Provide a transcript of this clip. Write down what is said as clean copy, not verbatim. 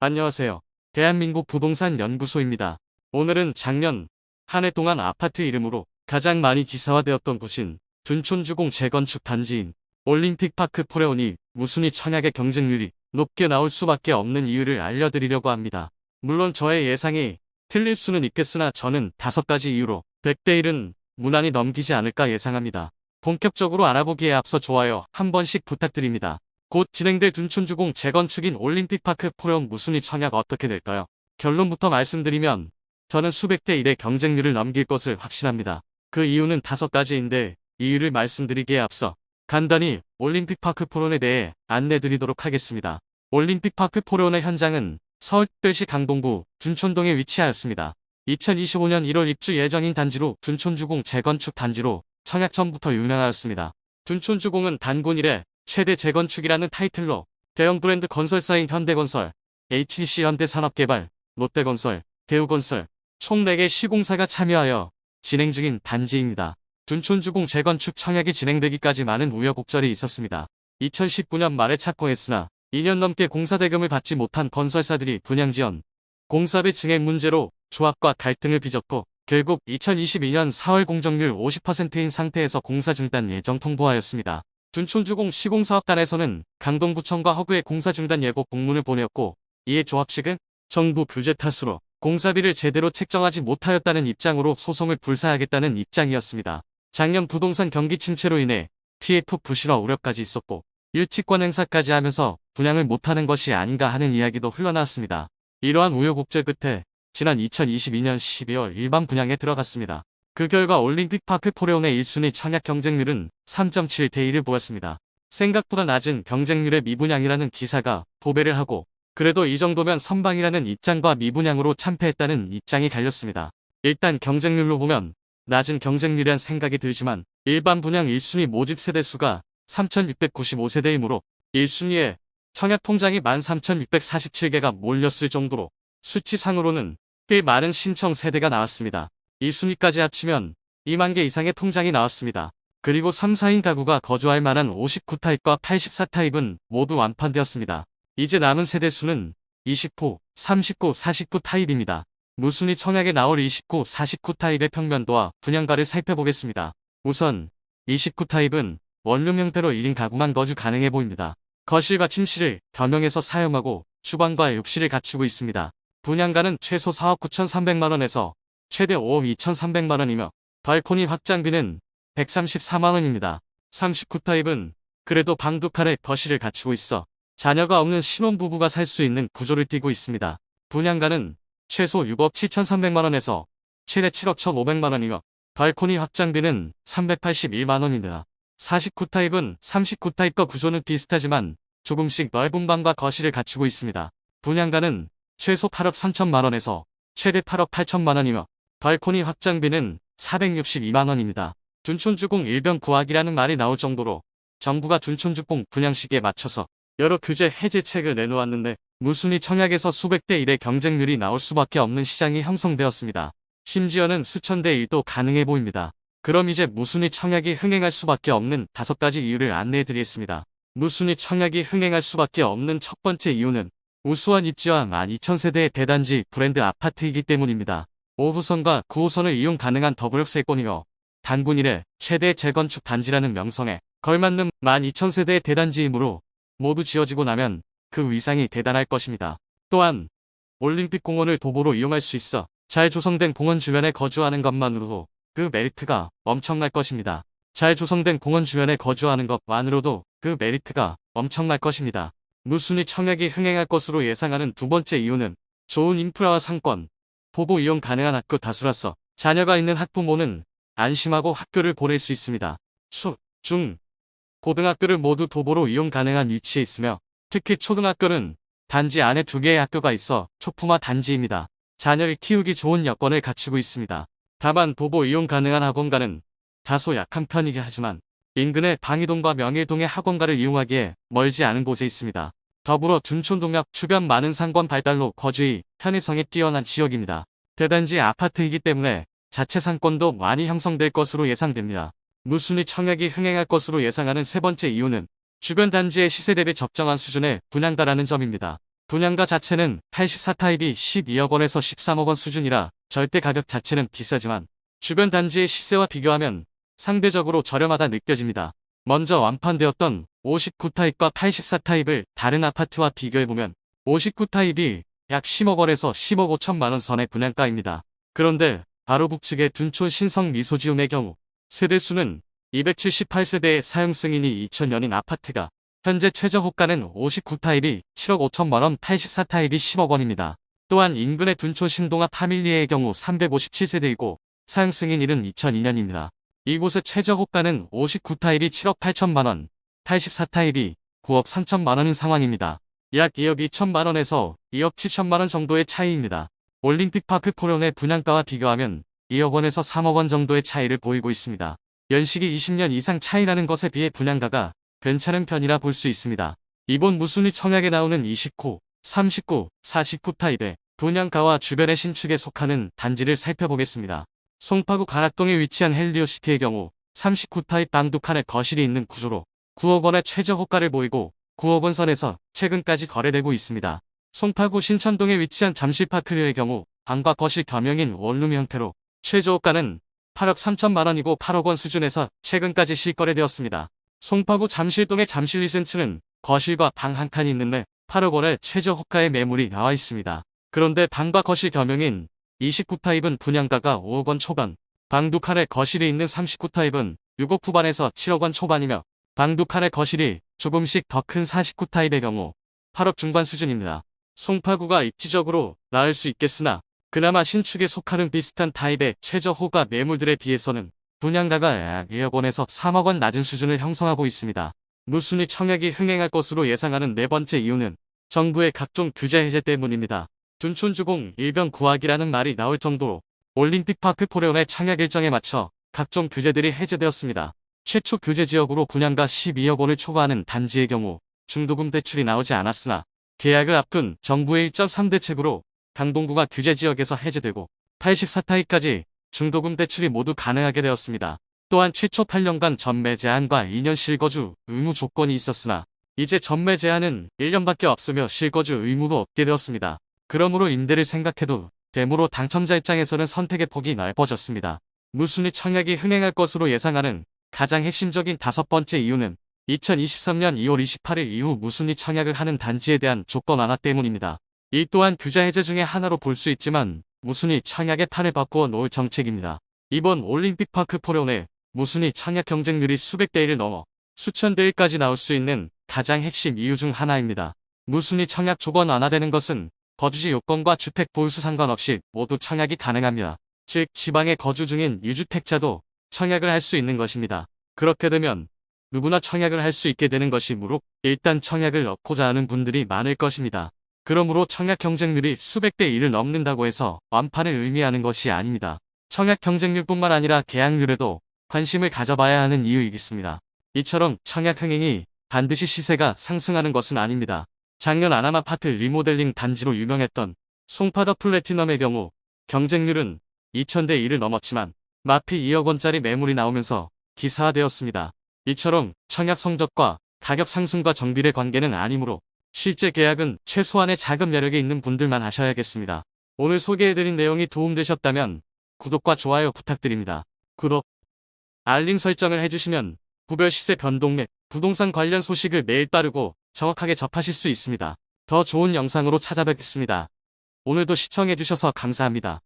안녕하세요. 대한민국 부동산 연구소입니다. 오늘은 작년 한 해 동안 아파트 이름으로 가장 많이 기사화되었던 곳인 둔촌주공 재건축 단지인 올림픽파크 포레온이 무순위 청약의 경쟁률이 높게 나올 수밖에 없는 이유를 알려드리려고 합니다. 물론 저의 예상이 틀릴 수는 있겠으나 저는 5가지 이유로 100대 1은 무난히 넘기지 않을까 예상합니다. 본격적으로 알아보기에 앞서 좋아요 한 번씩 부탁드립니다. 곧 진행될 둔촌주공 재건축인 올림픽파크 포레온 무순위 청약 어떻게 될까요? 결론부터 말씀드리면 저는 수백 대 1의 경쟁률을 넘길 것을 확신합니다. 그 이유는 5가지인데 이유를 말씀드리기에 앞서 간단히 올림픽파크 포레온에 대해 안내드리도록 하겠습니다. 올림픽파크 포레온의 현장은 서울특별시 강동구 둔촌동에 위치하였습니다. 2025년 1월 입주 예정인 단지로 둔촌주공 재건축 단지로 청약 전부터 유명하였습니다. 둔촌주공은 단군 이래 최대 재건축이라는 타이틀로 대형 브랜드 건설사인 현대건설, HDC 현대산업개발, 롯데건설, 대우건설 총 4개 시공사가 참여하여 진행 중인 단지입니다. 둔촌주공 재건축 청약이 진행되기까지 많은 우여곡절이 있었습니다. 2019년 말에 착공했으나 2년 넘게 공사 대금을 받지 못한 건설사들이 분양 지연, 공사비 증액 문제로 조합과 갈등을 빚었고 결국 2022년 4월 공정률 50%인 상태에서 공사 중단 예정 통보하였습니다. 둔촌주공 시공사업단에서는 강동구청과 허그에 공사 중단 예고 공문을 보내었고 이에 조합 측은 정부 규제 탓으로 공사비를 제대로 책정하지 못하였다는 입장으로 소송을 불사하겠다는 입장이었습니다. 작년 부동산 경기 침체로 인해 TF 부실화 우려까지 있었고 일치권 행사까지 하면서 분양을 못하는 것이 아닌가 하는 이야기도 흘러나왔습니다. 이러한 우여곡절 끝에 지난 2022년 12월 일반 분양에 들어갔습니다. 그 결과 올림픽파크 포레온의 1순위 청약 경쟁률은 3.7대 1을 보였습니다. 생각보다 낮은 경쟁률의 미분양이라는 기사가 도배를 하고 그래도 이 정도면 선방이라는 입장과 미분양으로 참패했다는 입장이 갈렸습니다. 일단 경쟁률로 보면 낮은 경쟁률이란 생각이 들지만 일반 분양 1순위 모집 세대수가 3,695세대이므로 1순위에 청약 통장이 13,647개가 몰렸을 정도로 수치상으로는 꽤 많은 신청 세대가 나왔습니다. 2순위까지 합치면 2만 개 이상의 통장이 나왔습니다. 그리고 3, 4인 가구가 거주할 만한 59타입과 84타입은 모두 완판되었습니다. 이제 남은 세대수는 29, 39, 49 타입입니다. 무순위 청약에 나올 29, 49 타입의 평면도와 분양가를 살펴보겠습니다. 우선 29 타입은 원룸 형태로 1인 가구만 거주 가능해 보입니다. 거실과 침실을 겸용해서 사용하고 주방과 욕실을 갖추고 있습니다. 분양가는 최소 4억 9,300만원에서 최대 5억 2,300만원이며 발코니 확장비는 134만원입니다. 39 타입은 그래도 방 2칸에 거실을 갖추고 있어 자녀가 없는 신혼부부가 살 수 있는 구조를 띠고 있습니다. 분양가는 최소 6억 7,300만원에서 최대 7억 1,500만원이며 발코니 확장비는 381만원입니다. 49 타입은 39 타입과 구조는 비슷하지만 조금씩 넓은 방과 거실을 갖추고 있습니다. 분양가는 최소 8억 3천만원에서 최대 8억 8천만원이며 발코니 확장비는 462만원입니다. 둔촌주공 일변 구하기라는 말이 나올 정도로 정부가 둔촌주공 분양 시기에 맞춰서 여러 규제 해제책을 내놓았는데 무순위 청약에서 수백 대 1의 경쟁률이 나올 수밖에 없는 시장이 형성되었습니다. 심지어는 수천 대 1도 가능해 보입니다. 그럼 이제 무순위 청약이 흥행할 수밖에 없는 5가지 이유를 안내해 드리겠습니다. 무순위 청약이 흥행할 수밖에 없는 첫 번째 이유는 우수한 입지와 12,000세대의 대단지 브랜드 아파트이기 때문입니다. 5호선과 9호선을 이용 가능한 더블역세권이며 단군 이래 최대 재건축 단지라는 명성에 걸맞는 12,000세대의 대단지이므로 모두 지어지고 나면 그 위상이 대단할 것입니다. 또한 올림픽공원을 도보로 이용할 수 있어 잘 조성된 공원 주변에 거주하는 것만으로도 그 메리트가 엄청날 것입니다. 잘 조성된 공원 주변에 거주하는 것만으로도 그 메리트가 엄청날 것입니다. 무순위 청약이 흥행할 것으로 예상하는 두 번째 이유는 좋은 인프라와 상권, 도보 이용 가능한 학교 다수라서 자녀가 있는 학부모는 안심하고 학교를 보낼 수 있습니다. 초, 중, 고등학교를 모두 도보로 이용 가능한 위치에 있으며 특히 초등학교는 단지 안에 2개의 학교가 있어 초품화 단지입니다. 자녀를 키우기 좋은 여건을 갖추고 있습니다. 다만 도보 이용 가능한 학원가는 다소 약한 편이긴 하지만 인근의 방이동과 명일동의 학원가를 이용하기에 멀지 않은 곳에 있습니다. 더불어 둔촌동역 주변 많은 상권 발달로 거주의, 편의성이 뛰어난 지역입니다. 대단지 아파트이기 때문에 자체 상권도 많이 형성될 것으로 예상됩니다. 무순위 청약이 흥행할 것으로 예상하는 세 번째 이유는 주변 단지의 시세 대비 적정한 수준의 분양가라는 점입니다. 분양가 자체는 84타입이 12억 원에서 13억 원 수준이라 절대 가격 자체는 비싸지만 주변 단지의 시세와 비교하면 상대적으로 저렴하다 느껴집니다. 먼저 완판되었던 59타입과 84타입을 다른 아파트와 비교해보면 59타입이 약 10억 원에서 10억 5천만 원 선의 분양가입니다. 그런데 바로 북측의 둔촌 신성 미소지움의 경우 세대수는 278세대의 사용 승인이 2000년인 아파트가 현재 최저 호가는 59타입이 7억 5천만 원, 84타입이 10억 원입니다. 또한 인근의 둔촌 신동아 파밀리에의 경우 357세대이고 사용 승인일은 2002년입니다. 이곳의 최저 호가는 59타입이 7억 8천만 원, 84타입이 9억 3천만 원인 상황입니다. 약 2억 2천만 원에서 2억 7천만 원 정도의 차이입니다. 올림픽파크 포련의 분양가와 비교하면 2억 원에서 3억 원 정도의 차이를 보이고 있습니다. 연식이 20년 이상 차이나는 것에 비해 분양가가 괜찮은 편이라 볼 수 있습니다. 이번 무순위 청약에 나오는 29, 39, 49 타입의 분양가와 주변의 신축에 속하는 단지를 살펴보겠습니다. 송파구 가락동에 위치한 헬리오시티의 경우 39 타입 방 2칸의 거실이 있는 구조로 9억 원의 최저 호가를 보이고 9억 원 선에서 최근까지 거래되고 있습니다. 송파구 신천동에 위치한 잠실파크류의 경우 방과 거실 겸용인 원룸 형태로 최저 호가는 8억 3천만 원이고 8억 원 수준에서 최근까지 실거래되었습니다. 송파구 잠실동의 잠실 리센츠는 거실과 방 한 칸이 있는데 8억 원의 최저 호가의 매물이 나와 있습니다. 그런데 방과 거실 겸용인 29타입은 분양가가 5억 원 초반, 방 2칸의 거실이 있는 39타입은 6억 후반에서 7억 원 초반이며 방 2칸의 거실이 조금씩 더 큰 49타입의 경우 8억 중반 수준입니다. 송파구가 입지적으로 나을 수 있겠으나 그나마 신축에 속하는 비슷한 타입의 최저 호가 매물들에 비해서는 분양가가 약 2억 원에서 3억 원 낮은 수준을 형성하고 있습니다. 무순위 청약이 흥행할 것으로 예상하는 네 번째 이유는 정부의 각종 규제 해제 때문입니다. 둔촌주공 일변 구하기라는 말이 나올 정도로 올림픽파크 포레온의 청약 일정에 맞춰 각종 규제들이 해제되었습니다. 최초 규제 지역으로 분양가 12억 원을 초과하는 단지의 경우 중도금 대출이 나오지 않았으나 계약을 앞둔 정부의 1.3대책으로 강동구가 규제 지역에서 해제되고 84타입까지 중도금 대출이 모두 가능하게 되었습니다. 또한 최초 8년간 전매 제한과 2년 실거주 의무 조건이 있었으나 이제 전매 제한은 1년밖에 없으며 실거주 의무도 없게 되었습니다. 그러므로 임대를 생각해도 되므로 당첨자 입장에서는 선택의 폭이 넓어졌습니다. 무순위 청약이 흥행할 것으로 예상하는 가장 핵심적인 다섯 번째 이유는 2023년 2월 28일 이후 무순위 청약을 하는 단지에 대한 조건 완화 때문입니다. 이 또한 규제 해제 중의 하나로 볼 수 있지만 무순위 청약의 판을 바꾸어 놓을 정책입니다. 이번 올림픽파크 포레온의 무순위 청약 경쟁률이 수백 대 1을 넘어 수천 대 1까지 나올 수 있는 가장 핵심 이유 중 하나입니다. 무순위 청약 조건 완화되는 것은 거주지 요건과 주택 보유수 상관없이 모두 청약이 가능합니다. 즉 지방에 거주 중인 유주택자도 청약을 할 수 있는 것입니다. 그렇게 되면 누구나 청약을 할 수 있게 되는 것이므로 일단 청약을 넣고자 하는 분들이 많을 것입니다. 그러므로 청약 경쟁률이 수백 대 1을 넘는다고 해서 완판을 의미하는 것이 아닙니다. 청약 경쟁률뿐만 아니라 계약률에도 관심을 가져봐야 하는 이유이겠습니다. 이처럼 청약 흥행이 반드시 시세가 상승하는 것은 아닙니다. 작년 아남아파트 리모델링 단지로 유명했던 송파더 플래티넘의 경우 경쟁률은 2000대 1을 넘었지만 마피 2억 원짜리 매물이 나오면서 기사화되었습니다. 이처럼 청약 성적과 가격 상승과 정비례 관계는 아니므로 실제 계약은 최소한의 자금 여력이 있는 분들만 하셔야겠습니다. 오늘 소개해드린 내용이 도움되셨다면 구독과 좋아요 부탁드립니다. 구독, 알림 설정을 해주시면 구별 시세 변동 및 부동산 관련 소식을 매일 빠르고 정확하게 접하실 수 있습니다. 더 좋은 영상으로 찾아뵙겠습니다. 오늘도 시청해주셔서 감사합니다.